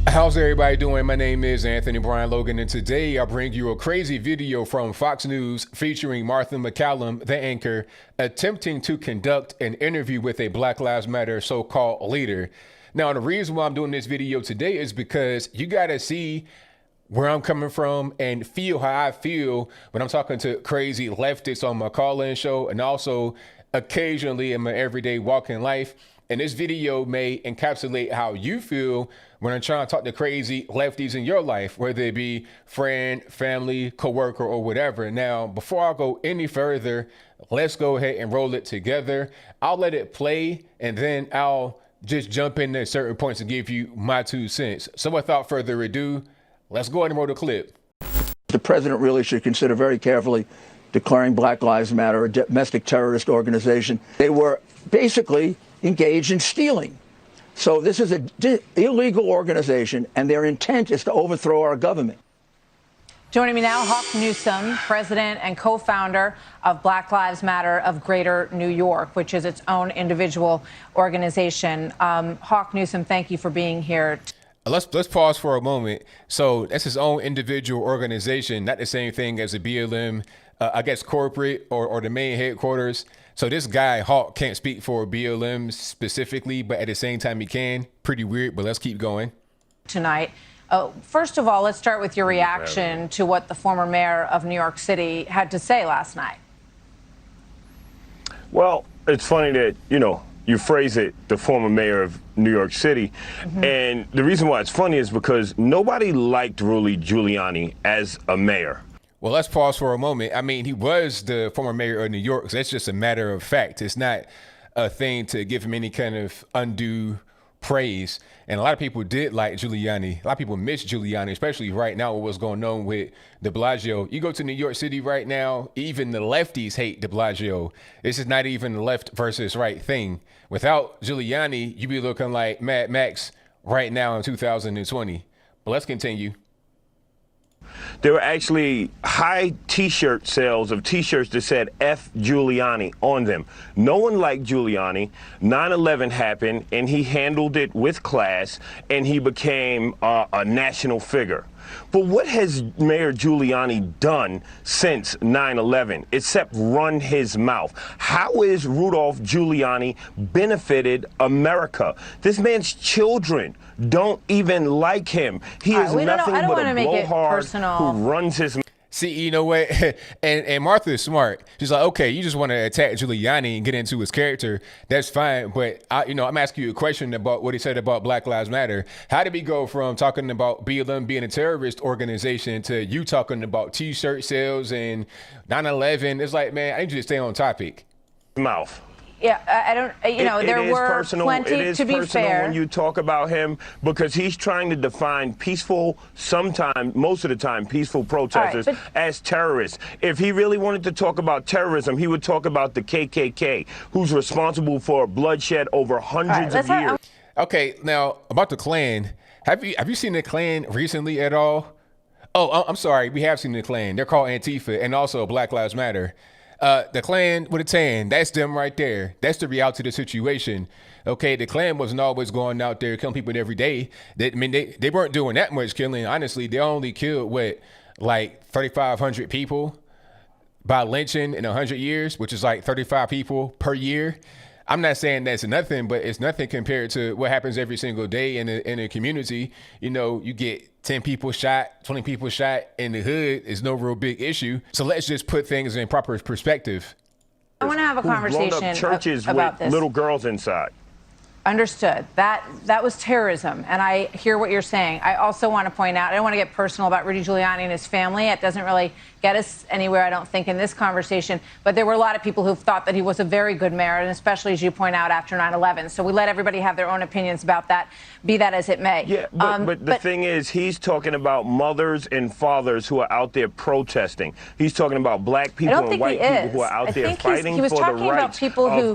How's everybody doing? My name is Anthony Brian Logan, and today I bring you a crazy video from Fox News featuring Martha MacCallum, the anchor, attempting to conduct an interview with a Black Lives Matter so-called leader. Now, the reason why I'm doing this video today is because you gotta see where I'm coming from and feel how I feel when I'm talking to crazy leftists on my call-in show, and also occasionally in my everyday walking life. And this video may encapsulate how you feel when I'm trying to talk to crazy lefties in your life, whether it be friend, family, coworker, or whatever. Now, before I go any further, let's go ahead and roll it together. I'll let it play, and then I'll just jump in at certain points and give you my 2 cents. So without further ado, let's go ahead and roll the clip. The president really should consider very carefully declaring Black Lives Matter a domestic terrorist organization. They were basically engaged in stealing. So this is an illegal organization, and their intent is to overthrow our government. Joining me now, Hawk Newsome, president and co-founder of Black Lives Matter of Greater New York, which is its own individual organization. Hawk Newsome, thank you for being here. Let's pause for a moment. So that's his own individual organization, not the same thing as a BLM, I guess corporate or the main headquarters. So this guy, Hawk, can't speak for BLM specifically, but at the same time he can. Pretty weird, but let's keep going. Tonight, first of all, let's start with your reaction to what the former mayor of New York City had to say last night. Well, it's funny that, you phrase it, the former mayor of New York City. And the reason why it's funny is because nobody liked Rudy Giuliani as a mayor. Well, let's pause for a moment. I mean, he was the former mayor of New York, so that's just a matter of fact. It's not a thing to give him any kind of undue praise. And a lot of people did like Giuliani. A lot of people miss Giuliani, especially right now with what's going on with de Blasio. You go to New York City right now, even the lefties hate de Blasio. This is not even the left versus right thing. Without Giuliani, you'd be looking like Mad Max right now in 2020. But let's continue. There were actually high T-shirt sales of T-shirts that said F Giuliani on them. No one liked Giuliani. 9/11 happened, and he handled it with class, and he became a national figure. But what has Mayor Giuliani done since 9/11 except run his mouth? How is Rudolph Giuliani benefited America? This man's children don't even like him. He is nothing but a blowhard who runs his mouth. See, you know what? and Martha is smart. She's like, okay, you just want to attack Giuliani and get into his character. That's fine. But I'm asking you a question about what he said about Black Lives Matter. How did we go from talking about BLM being a terrorist organization to you talking about T-shirt sales and 9/11? It's like, man, I need you to stay on topic. Mouth. Yeah, I don't, there were plenty, to be fair, when you talk about him, because he's trying to define peaceful, most of the time, peaceful protesters as terrorists. If he really wanted to talk about terrorism, he would talk about the KKK, who's responsible for bloodshed over hundreds of years. Okay, now about the Klan, have you seen the Klan recently at all? Oh, I'm sorry, we have seen the Klan. They're called Antifa and also Black Lives Matter. The Klan with a tan, that's them right there. That's the reality of the situation. Okay, the Klan wasn't always going out there killing people every day. They weren't doing that much killing. Honestly, they only killed, like 3,500 people by lynching in 100 years, which is like 35 people per year. I'm not saying that's nothing, but it's nothing compared to what happens every single day in a community. You get 10 people shot, 20 people shot in the hood is no real big issue. So let's just put things in proper perspective. I want to have a conversation blown up churches about with this. Little girls inside. Understood. That was terrorism, and I hear what you're saying. I also want to point out, I don't want to get personal about Rudy Giuliani and his family. It doesn't really get us anywhere, I don't think, in this conversation. But there were a lot of people who thought that he was a very good mayor, and especially, as you point out, after 9/11. So we let everybody have their own opinions about that, be that as it may. Yeah, but the thing is, he's talking about mothers and fathers who are out there protesting. He's talking about black people and white people who are out there fighting for the rights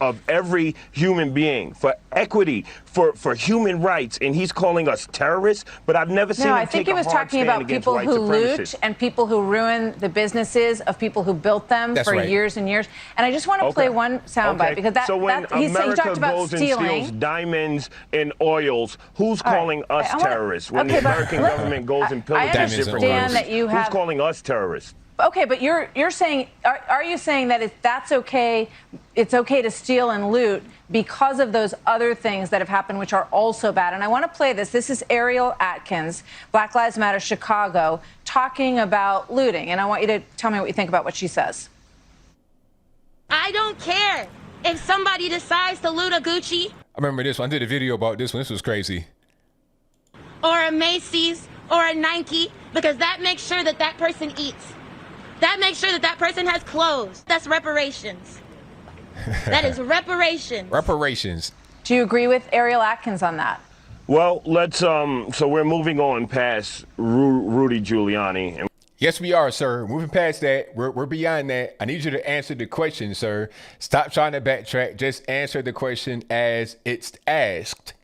of every human being, for equity. equity, for human rights, and he's calling us terrorists. But I've never seen No, him I think take he was a hard talking stand about against people white who loot supremacists. and people who ruin the businesses of people who built them That's for right. years and years. And I just want to play one soundbite because so when he America talked about goes stealing. and steals diamonds and oils, who's All right. calling us I wanna- terrorists? When okay, the but American government goes and I pillages understand different Dan, countries, that you who's have- calling us terrorists? Okay, but you're saying, are you saying that that's okay? It's okay to steal and loot because of those other things that have happened, which are also bad. And I want to play this. This is Ariel Atkins, Black Lives Matter Chicago, talking about looting. And I want you to tell me what you think about what she says. I don't care if somebody decides to loot a Gucci I remember this one. I did a video about this one. This was crazy. or a Macy's or a Nike because that makes sure that that person eats. That makes sure that that person has clothes. That's reparations. That is reparations. Reparations. Do you agree with Ariel Atkins on that? Well, let's so we're moving on past Rudy Giuliani. And Yes, we are, sir. Moving past that, we're beyond that. I need you to answer the question, sir. Stop trying to backtrack. Just answer the question as it's asked.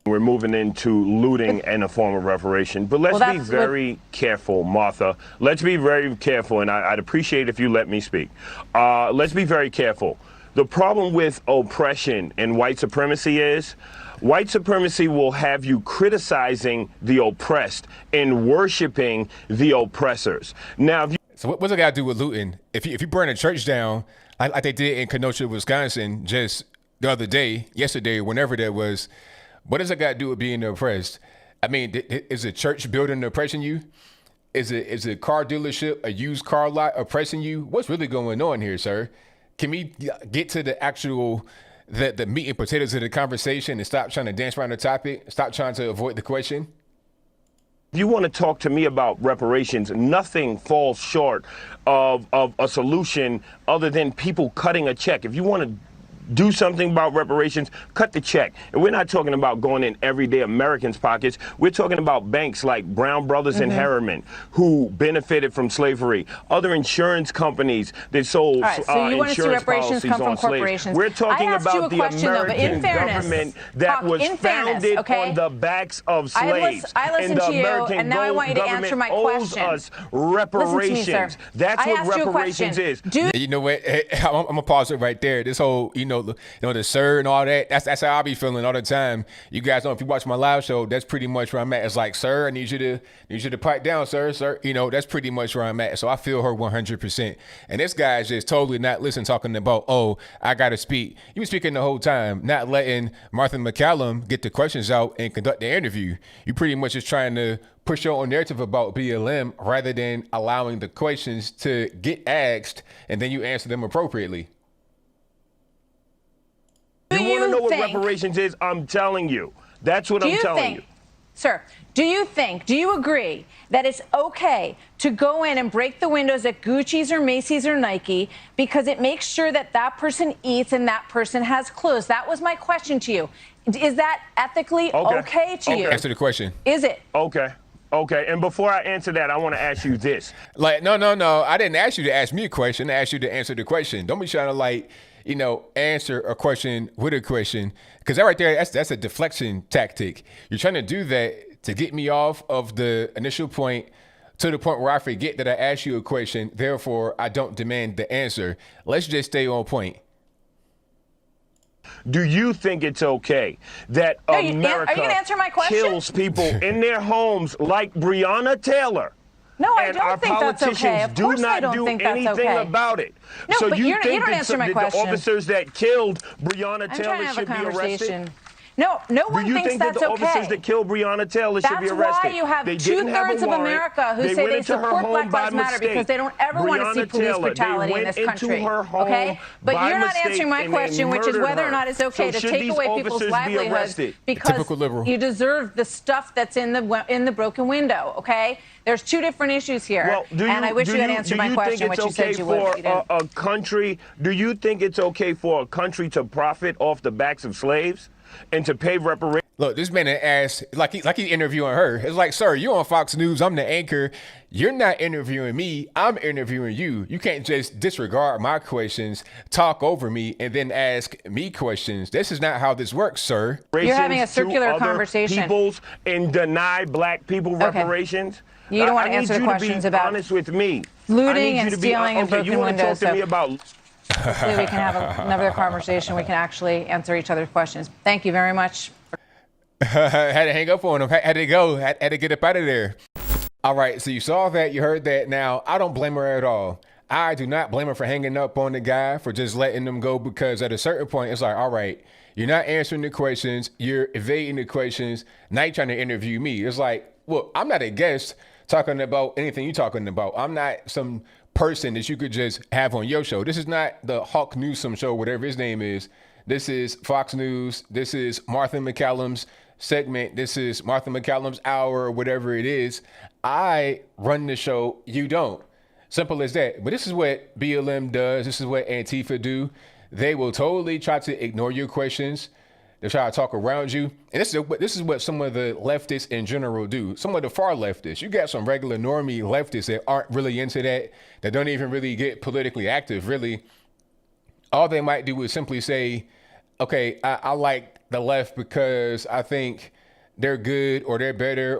we're moving into looting and a form of reparation. But let's Well, be that's very careful, Martha. Let's be very careful, and I'd appreciate if you let me speak. Let's be very careful. The problem with oppression and white supremacy is white supremacy will have you criticizing the oppressed and worshiping the oppressors. Now, if you So what's it got to do with looting? If you burn a church down, like they did in Kenosha, Wisconsin, just the other day, yesterday, whenever that was, what does it got to do with being oppressed? I mean, is a church building oppressing you? Is a car dealership, a used car lot oppressing you? What's really going on here, sir? Can we get to the actual, the meat and potatoes of the conversation and stop trying to dance around the topic? Stop trying to avoid the question? If you want to talk to me about reparations, nothing falls short of a solution other than people cutting a check. If you want to do something about reparations, cut the check. And we're not talking about going in everyday Americans' pockets. We're talking about banks like Brown Brothers and Harriman, who benefited from slavery, other insurance companies that sold All right, so you want to see insurance reparations policies come from on slaves. corporations. We're talking I asked you a about the question, though, but in American fairness, government that Hawk, was in fairness, founded okay? on the backs of I slaves. listened and the to you, American and now I want you to answer my government question. owes us reparations. Listen to me, sir. That's I what asked you a reparations question. is. Do You know what? I'm gonna pause it right there. This whole, the sir and all that. That's how I be feeling all the time. You guys know if you watch my live show, that's pretty much where I'm at. It's like, sir, I need you to pipe down, sir. That's pretty much where I'm at. So I feel her 100%. And this guy is just totally not listening, talking about, oh, I gotta speak. You were speaking the whole time, not letting Martha McCallum get the questions out and conduct the interview. You pretty much just trying to push your own narrative about BLM rather than allowing the questions to get asked and then you answer them appropriately. Do You want to know what think- reparations is? I'm telling you. That's what I'm telling you. Sir, do you agree that it's okay to go in and break the windows at Gucci's or Macy's or Nike because it makes sure that that person eats and that person has clothes? That was my question to you. Is that ethically okay to you? Answer the question. Is it? Okay. And before I answer that, I want to ask you this. Like, no. I didn't ask you to ask me a question. I asked you to answer the question. Don't be trying to answer a question with a question. Because that right there, that's a deflection tactic. You're trying to do that to get me off of the initial point to the point where I forget that I asked you a question. Therefore, I don't demand the answer. Let's just stay on point. Do you think it's okay that No, are you America gonna answer my question? kills people in their homes like Breonna Taylor? No, I And don't our think that's politicians okay. Of do course I not don't do think that's anything okay. about it. No, so but you you think don't that answer my the question. officers that killed Breonna I'm Taylor trying to have a should be conversation. arrested? No one Do you thinks think that that's the officers okay. that killed Breonna Taylor should be That's arrested? why you have They didn't have a two-thirds of warrant. America who say went they into her support home Black by Lives Matter mistake. because they don't ever want to see Breonna police Taylor, brutality they in went this country. into her home Okay? But by you're not mistake answering my and they question, which is murdered whether or her. not it's okay So to should take these away people's officers be livelihoods arrested? because Typical liberal. you deserve the stuff that's in the broken window. Okay? There's two different issues here, Well, and I wish you had answered my question, which you said you would. But you didn't. a country? Do you think it's okay for a country to profit off the backs of slaves and to pay reparations? Look, this man asked like he's interviewing her. It's like, sir, you on Fox News. I'm the anchor. You're not interviewing me. I'm interviewing you. You can't just disregard my questions, talk over me, and then ask me questions. This is not how this works, sir. You're having a To circular other conversation. Peoples and deny black people reparations. You don't want to I need answer the you questions be about honest with me. looting I need and you to be stealing and okay, broken you want to windows. talk to me So about hopefully we can have another conversation. We can actually answer each other's questions. Thank you very much. Had to hang up on him. Had to go. Had to get up out of there. All right. So you saw that. You heard that. Now, I don't blame her at all. I do not blame her for hanging up on the guy, for just letting them go, because at a certain point, it's like, all right, you're not answering the questions. You're evading the questions. Now you're trying to interview me. It's like, well, I'm not a guest talking about anything you're talking about. I'm not some person that you could just have on your show. This is not the Hawk Newsome show, whatever his name is. This is Fox News. This is Martha McCallum's segment. This is Martha McCallum's hour, or whatever it is. I run the show. You don't. Simple as that. But this is what BLM does. This is what Antifa do. They will totally try to ignore your questions. They try to talk around you. And this is what some of the leftists in general do. Some of the far leftists. You got some regular normie leftists that aren't really into that don't even really get politically active, really. All they might do is simply say, okay, I like the left because I think they're good, or they're better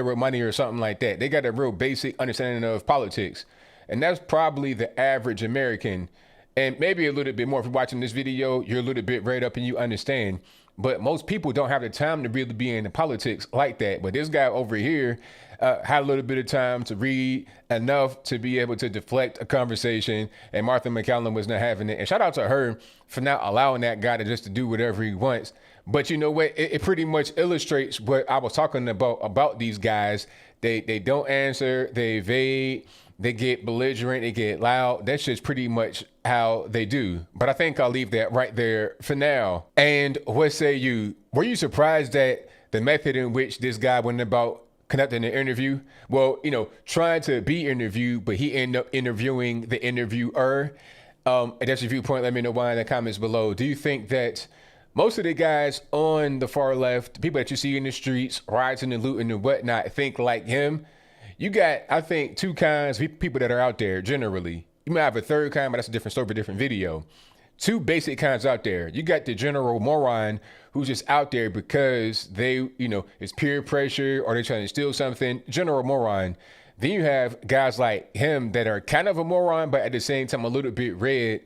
with money, or something like that. They got a real basic understanding of politics. And that's probably the average American. And maybe a little bit more. If you're watching this video, you're a little bit read up and you understand. But most people don't have the time to really be into politics like that. But this guy over here had a little bit of time to read enough to be able to deflect a conversation. And Martha McCallum was not having it. And shout out to her for not allowing that guy to just do whatever he wants. But you know what? It pretty much illustrates what I was talking about these guys. They don't answer. They evade. They get belligerent, they get loud. That's just pretty much how they do. But I think I'll leave that right there for now. And what say you? Were you surprised at the method in which this guy went about conducting an interview? Well, trying to be interviewed, but he ended up interviewing the interviewer. And that's your viewpoint. Let me know why in the comments below. Do you think that most of the guys on the far left, the people that you see in the streets, rioting and looting and whatnot, think like him? You got, I think, two kinds of people that are out there generally. You might have a third kind, but that's a different story for a different video. Two basic kinds out there. You got the general moron who's just out there because they, it's peer pressure or they're trying to steal something. General moron. Then you have guys like him that are kind of a moron, but at the same time a little bit red.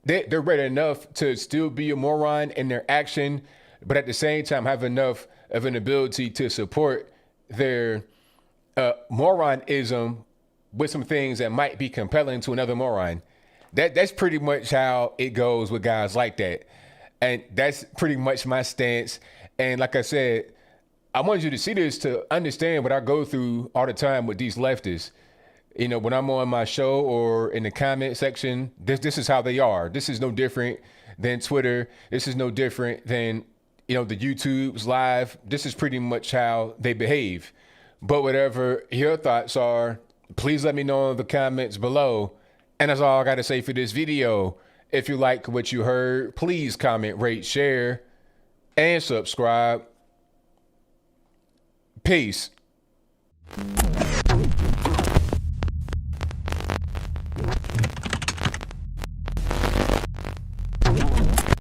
They're red enough to still be a moron in their action, but at the same time have enough of an ability to support their moronism with some things that might be compelling to another moron. That's pretty much how it goes with guys like that. And that's pretty much my stance. And like I said, I wanted you to see this to understand what I go through all the time with these leftists. When I'm on my show or in the comment section, this is how they are. This is no different than Twitter. This is no different than, the YouTube's live. This is pretty much how they behave. But whatever your thoughts are, please let me know in the comments below. And that's all I got to say for this video. If you like what you heard, please comment, rate, share, and subscribe. Peace.